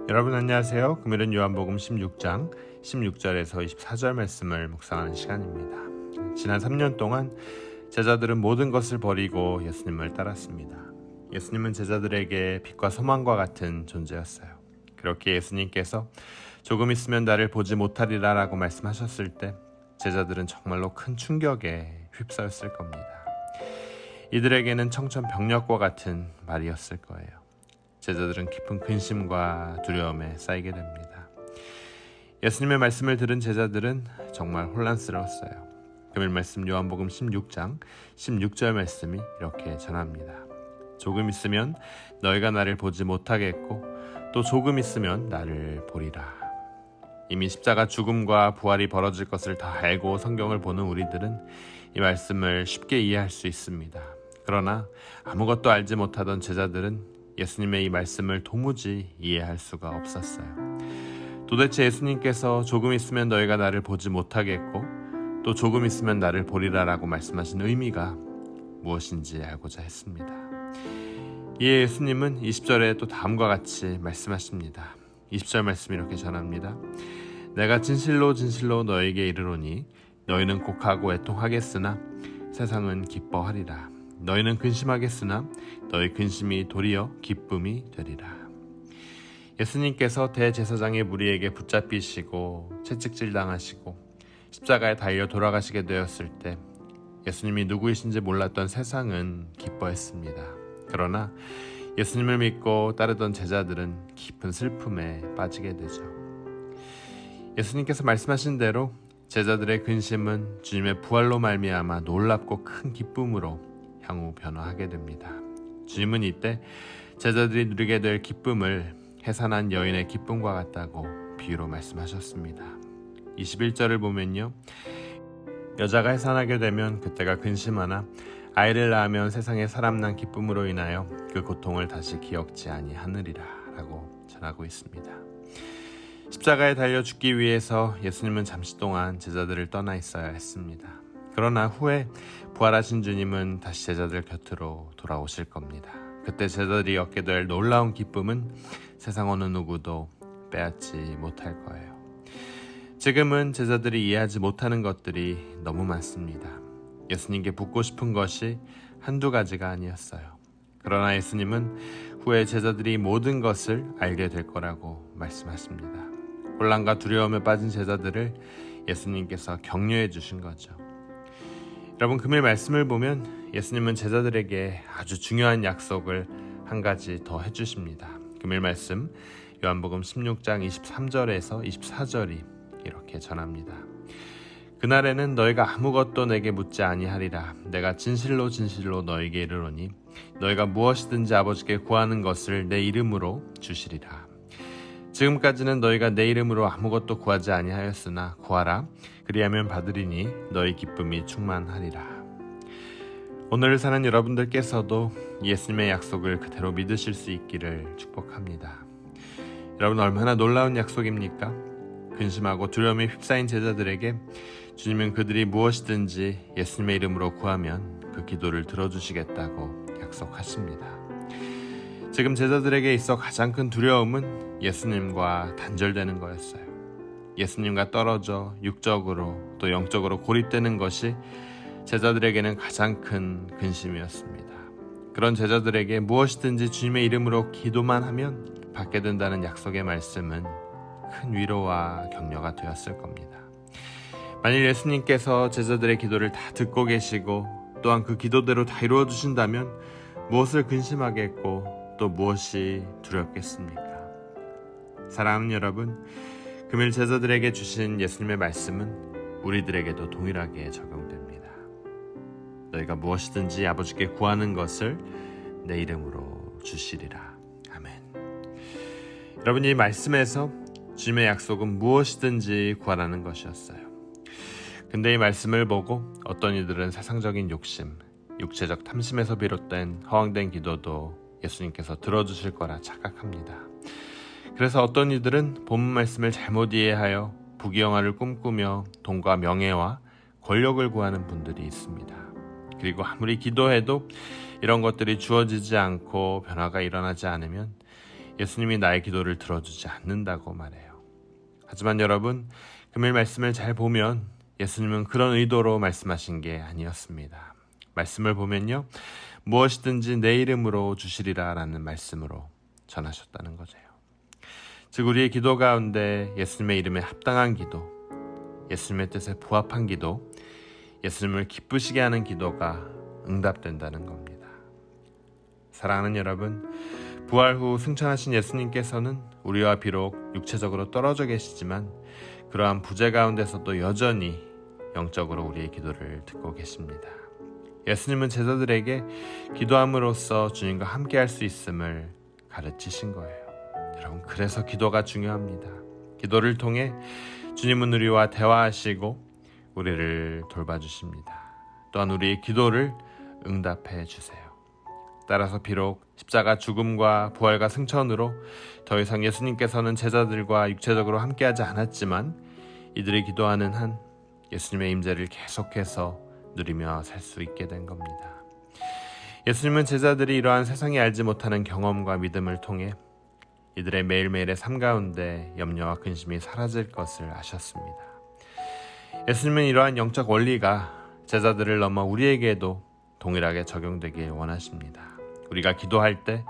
여러분 안녕하세요. 금요일은 요한복음 16장 16절에서 24절 말씀을 묵상하는 시간입니다. 지난 3년 동안 제자들은 모든 것을 버리고 예수님을 따랐습니다. 예수님은 제자들에게 빛과 소망과 같은 존재였어요. 그렇게 예수님께서 조금 있으면 나를 보지 못하리라 라고 말씀하셨을 때 제자들은 정말로 큰 충격에 휩싸였을 겁니다. 이들에게는 청천벽력과 같은 말이었을 거예요. 제자들은 깊은 근심과 두려움에 쌓이게 됩니다. 예수님의 말씀을 들은 제자들은 정말 혼란스러웠어요. 금요일 말씀 요한복음 16장 16절 말씀이 이렇게 전합니다. 조금 있으면 너희가 나를 보지 못하겠고 또 조금 있으면 나를 보리라. 이미 십자가 죽음과 부활이 벌어질 것을 다 알고 성경을 보는 우리들은 이 말씀을 쉽게 이해할 수 있습니다. 그러나 아무것도 알지 못하던 제자들은 예수님의 이 말씀을 도무지 이해할 수가 없었어요. 도대체 예수님께서 조금 있으면 너희가 나를 보지 못하겠고 또 조금 있으면 나를 보리라 라고 말씀하신 의미가 무엇인지 알고자 했습니다. 이에 예수님은 20절에 또 다음과 같이 말씀하십니다. 20절 말씀 이렇게 전합니다. 내가 진실로 진실로 너에게 이르노니 너희는 곡하고 애통하겠으나 세상은 기뻐하리라. 너희는 근심하겠으나 너희 근심이 도리어 기쁨이 되리라. 예수님께서 대제사장의 무리에게 붙잡히시고 채찍질 당하시고 십자가에 달려 돌아가시게 되었을 때 예수님이 누구이신지 몰랐던 세상은 기뻐했습니다. 그러나 예수님을 믿고 따르던 제자들은 깊은 슬픔에 빠지게 되죠. 예수님께서 말씀하신 대로 제자들의 근심은 주님의 부활로 말미암아 놀랍고 큰 기쁨으로 향후 변화하게 됩니다. 주님은 이때 제자들이 누리게 될 기쁨을 해산한 여인의 기쁨과 같다고 비유로 말씀하셨습니다. 21절을 보면요. 여자가 해산하게 되면 그때가 근심하나 아이를 낳으면 세상에 사람난 기쁨으로 인하여 그 고통을 다시 기억지 아니하느리라 라고 전하고 있습니다. 십자가에 달려 죽기 위해서 예수님은 잠시 동안 제자들을 떠나 있어야 했습니다. 그러나 후에 부활하신 주님은 다시 제자들 곁으로 돌아오실 겁니다. 그때 제자들이 얻게 될 놀라운 기쁨은 세상 어느 누구도 빼앗지 못할 거예요. 지금은 제자들이 이해하지 못하는 것들이 너무 많습니다. 예수님께 묻고 싶은 것이 한두 가지가 아니었어요. 그러나 예수님은 후에 제자들이 모든 것을 알게 될 거라고 말씀하십니다. 혼란과 두려움에 빠진 제자들을 예수님께서 격려해 주신 거죠. 여러분, 금요일 말씀을 보면 예수님은 제자들에게 아주 중요한 약속을 한 가지 더 해주십니다. 금요일 말씀 요한복음 16장 23절에서 24절이 이렇게 전합니다. 그날에는 너희가 아무것도 내게 묻지 아니하리라. 내가 진실로 진실로 너희에게 이르노니 너희가 무엇이든지 아버지께 구하는 것을 내 이름으로 주시리라. 지금까지는 너희가 내 이름으로 아무것도 구하지 아니하였으나 구하라. 그리하면 받으리니 너희 기쁨이 충만하리라. 오늘을 사는 여러분들께서도 예수님의 약속을 그대로 믿으실 수 있기를 축복합니다. 여러분, 얼마나 놀라운 약속입니까? 근심하고 두려움에 휩싸인 제자들에게 주님은 그들이 무엇이든지 예수님의 이름으로 구하면 그 기도를 들어주시겠다고 약속하십니다. 지금 제자들에게 있어 가장 큰 두려움은 예수님과 단절되는 거였어요. 예수님과 떨어져 육적으로 또 영적으로 고립되는 것이 제자들에게는 가장 큰 근심이었습니다. 그런 제자들에게 무엇이든지 주님의 이름으로 기도만 하면 받게 된다는 약속의 말씀은 큰 위로와 격려가 되었을 겁니다. 만일 예수님께서 제자들의 기도를 다 듣고 계시고 또한 그 기도대로 다 이루어 주신다면 무엇을 근심하겠고 또 무엇이 두렵겠습니까? 사랑하는 여러분, 금요일 제자들에게 주신 예수님의 말씀은 우리들에게도 동일하게 적용됩니다. 너희가 무엇이든지 아버지께 구하는 것을 내 이름으로 주시리라. 아멘. 여러분, 이 말씀에서 주님의 약속은 무엇이든지 구하라는 것이었어요. 근데 이 말씀을 보고 어떤 이들은 세상적인 욕심, 육체적 탐심에서 비롯된 허황된 기도도 예수님께서 들어주실 거라 착각합니다. 그래서 어떤 이들은 본문 말씀을 잘못 이해하여 부귀영화를 꿈꾸며 돈과 명예와 권력을 구하는 분들이 있습니다. 그리고 아무리 기도해도 이런 것들이 주어지지 않고 변화가 일어나지 않으면 예수님이 나의 기도를 들어주지 않는다고 말해요. 하지만 여러분, 금일 말씀을 잘 보면 예수님은 그런 의도로 말씀하신 게 아니었습니다. 말씀을 보면요, 무엇이든지 내 이름으로 주시리라 라는 말씀으로 전하셨다는 거죠. 즉 우리의 기도 가운데 예수님의 이름에 합당한 기도, 예수님의 뜻에 부합한 기도, 예수님을 기쁘시게 하는 기도가 응답된다는 겁니다. 사랑하는 여러분, 부활 후 승천하신 예수님께서는 우리와 비록 육체적으로 떨어져 계시지만 그러한 부재 가운데서도 여전히 영적으로 우리의 기도를 듣고 계십니다. 예수님은 제자들에게 기도함으로써 주님과 함께 할 수 있음을 가르치신 거예요. 여러분, 그래서 기도가 중요합니다. 기도를 통해 주님은 우리와 대화하시고 우리를 돌봐주십니다. 또한 우리의 기도를 응답해 주세요. 따라서 비록 십자가 죽음과 부활과 승천으로 더 이상 예수님께서는 제자들과 육체적으로 함께하지 않았지만 이들이 기도하는 한 예수님의 임재를 계속해서 누리며 살 수 있게 된 겁니다. 예수님은 제자들이 이러한 세상이 알지 못하는 경험과 믿음을 통해 이들의 매일매일의 삶 가운데 염려와 근심이 사라질 것을 아셨습니다. 예수님은 이러한 영적 원리가 제자들을 넘어 우리에게도 동일하게 적용되길 원하십니다. 우리가 기도할 때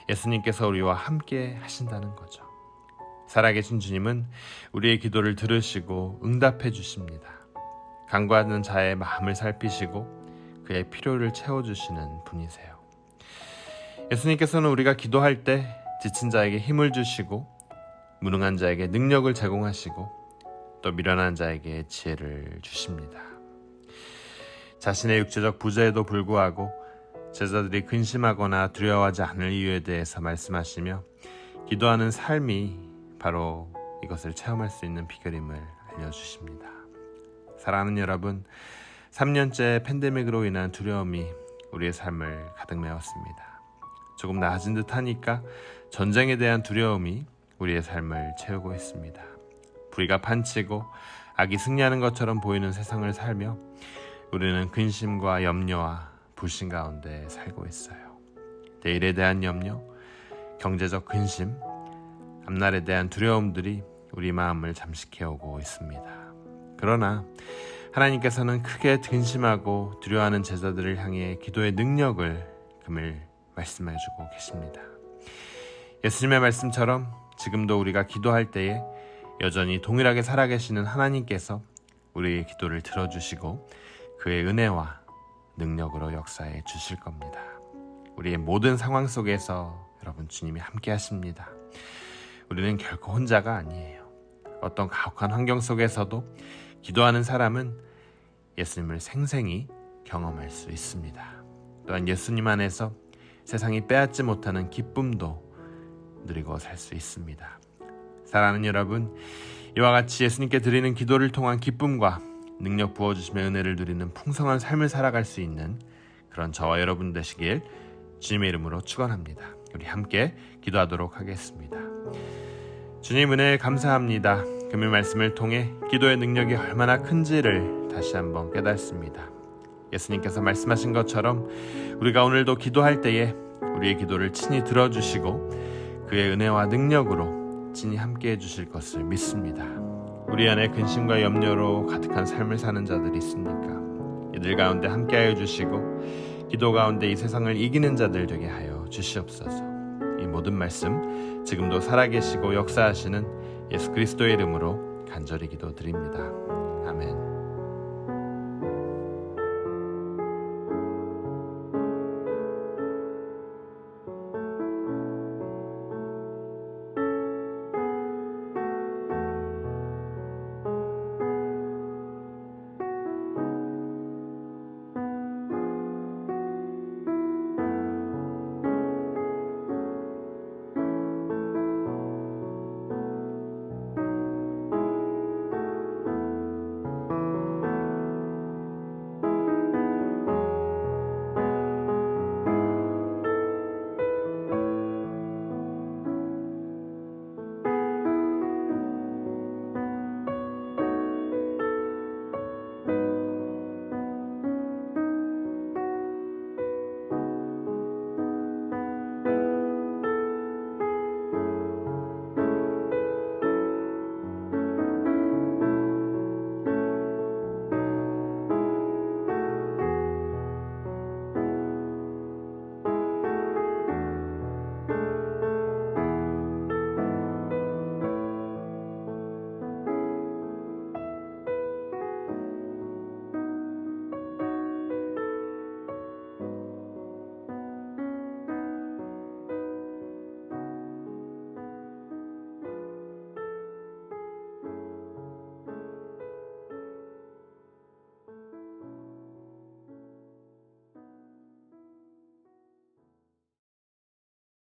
예수님께서 우리와 함께 하신다는 거죠. 살아계신 주님은 우리의 기도를 들으시고 응답해 주십니다. 간구하는 자의 마음을 살피시고 그의 필요를 채워주시는 분이세요. 예수님께서는 우리가 기도할 때 지친 자에게 힘을 주시고 무능한 자에게 능력을 제공하시고 또 미련한 자에게 지혜를 주십니다. 자신의 육체적 부재에도 불구하고 제자들이 근심하거나 두려워하지 않을 이유에 대해서 말씀하시며 기도하는 삶이 바로 이것을 체험할 수 있는 비결임을 알려주십니다. 사랑하는 여러분, 3년째 팬데믹으로 인한 두려움이 우리의 삶을 가득 메웠습니다. 조금 나아진 듯 하니까 전쟁에 대한 두려움이 우리의 삶을 채우고 있습니다. 불의가 판치고 악이 승리하는 것처럼 보이는 세상을 살며 우리는 근심과 염려와 불신 가운데 살고 있어요. 내일에 대한 염려, 경제적 근심, 앞날에 대한 두려움들이 우리 마음을 잠식해오고 있습니다. 그러나 하나님께서는 크게 근심하고 두려워하는 제자들을 향해 기도의 능력을 금일 말씀해주고 계십니다. 예수님의 말씀처럼 지금도 우리가 기도할 때에 여전히 동일하게 살아계시는 하나님께서 우리의 기도를 들어주시고 그의 은혜와 능력으로 역사해 주실 겁니다. 우리의 모든 상황 속에서 여러분, 주님이 함께 하십니다. 우리는 결코 혼자가 아니에요. 어떤 가혹한 환경 속에서도 기도하는 사람은 예수님을 생생히 경험할 수 있습니다. 또한 예수님 안에서 세상이 빼앗지 못하는 기쁨도 누리고 살 수 있습니다. 사랑하는 여러분, 이와 같이 예수님께 드리는 기도를 통한 기쁨과 능력 부어주심의 은혜를 누리는 풍성한 삶을 살아갈 수 있는 그런 저와 여러분 되시길 주님의 이름으로 축원합니다. 우리 함께 기도하도록 하겠습니다. 주님, 은혜 감사합니다. 금일 말씀을 통해 기도의 능력이 얼마나 큰지를 다시 한번 깨닫습니다. 예수님께서 말씀하신 것처럼 우리가 오늘도 기도할 때에 우리의 기도를 친히 들어주시고 그의 은혜와 능력으로 친히 함께 해주실 것을 믿습니다. 우리 안에 근심과 염려로 가득한 삶을 사는 자들이 있습니까? 이들 가운데 함께하여 주시고 기도 가운데 이 세상을 이기는 자들 되게 하여 주시옵소서. 이 모든 말씀 지금도 살아계시고 역사하시는 예수 그리스도의 이름으로 간절히 기도드립니다.